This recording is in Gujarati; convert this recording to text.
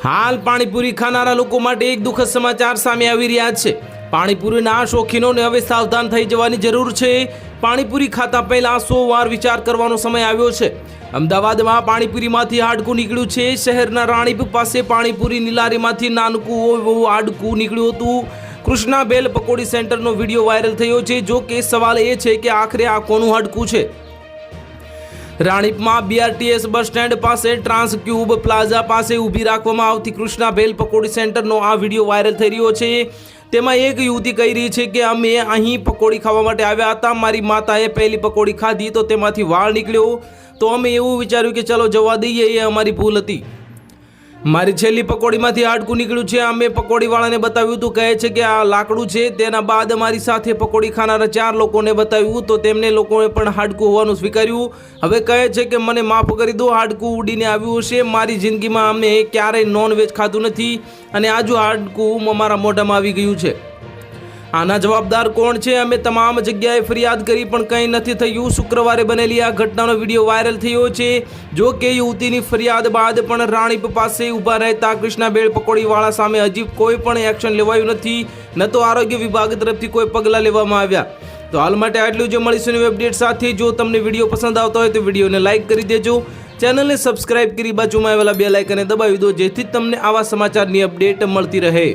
હાલ પાણીપુરી ખાનારા લોકો માટે એક દુઃખદ સમાચાર સામે આવી રહ્યા છે। પાણીપુરીના શોખીનોને હવે સાવધાન થઈ જવાની જરૂર છે। પાણીપુરી ખાતા પહેલા 100 વાર વિચાર કરવાનો સમય આવ્યો છે। અમદાવાદમાં પાણીપુરીમાંથી હાડકું નીકળ્યું છે। શહેરના રાણીપ પાસે પાણીપુરીની લારીમાંથી નાનકું એવું હાડકું નીકળ્યું હતું। કૃષ્ણા બેલ પકોડી સેન્ટરનો વિડીયો વાયરલ થયો છે। જો કે સવાલ એ છે કે આખરે આ કોનું હાડકું છે। રાણીપમાં BRTS બસ સ્ટેન્ડ પાસે ટ્રાન્સક્યુબ પ્લાઝા પાસે ઊભી રાખવામાં આવતી કૃષ્ણા બેલ પકોડી સેન્ટરનો આ વિડીયો વાયરલ થઈ રહ્યો છે। તેમાં એક યુવતી કહી રહી છે કે અમે અહીં પકોડી ખાવા માટે આવ્યા હતા। મારી માતાએ પહેલી પકોડી ખાધી તો તેમાંથી વાળ નીકળ્યો તો અમે એવું વિચાર્યું કે ચલો જવા દઈએ, એ અમારી ભૂલ હતી। મારી છેલ્લી પકોડીમાંથી હાડકું નીકળ્યું છે। અમે પકોડીવાળાને બતાવ્યું તો કહે છે કે આ લાકડું છે। તેના બાદ અમારી સાથે પકોડી ખાનારા 4 લોકોને બતાવ્યું તો તેમને લોકોએ પણ હાડકું હોવાનું સ્વીકાર્યું। હવે કહે છે કે મને માફ કરી દો, હાડકું ઉડીને આવ્યું હશે। મારી જિંદગીમાં અમે ક્યારેય નોનવેજ ખાધું નથી અને આજુ હાડકું અમારા મોઢામાં આવી ગયું છે। આના જવાબદાર કોણ છે? અમે તમામ જગ્યાએ ફરિયાદ કરી પણ કંઈ નથી થયું। શુક્રવારે બનેલી આ ઘટનાનો વિડીયો વાયરલ થયો છે। જો કે યુવતીની ફરિયાદ બાદ પણ રાણીપ પાસે ઊભા રહેતા કૃષ્ણા બેલ પકોડીવાળા સામે હજી કોઈ પણ એક્શન લેવાયું નથી, ન તો આરોગ્ય વિભાગ તરફથી કોઈ પગલાં લેવામાં આવ્યા। તો હાલ માટે આટલું જ। મળીશું નવી અપડેટ સાથે। જો તમને વિડીયો પસંદ આવતો હોય તો વિડીયોને લાઇક કરી દેજો, ચેનલને સબસ્ક્રાઇબ કરી બાજુમાં આવેલા બેલ આઇકનને દબાવી દો, જેથી તમને આવા સમાચારની અપડેટ મળતી રહે।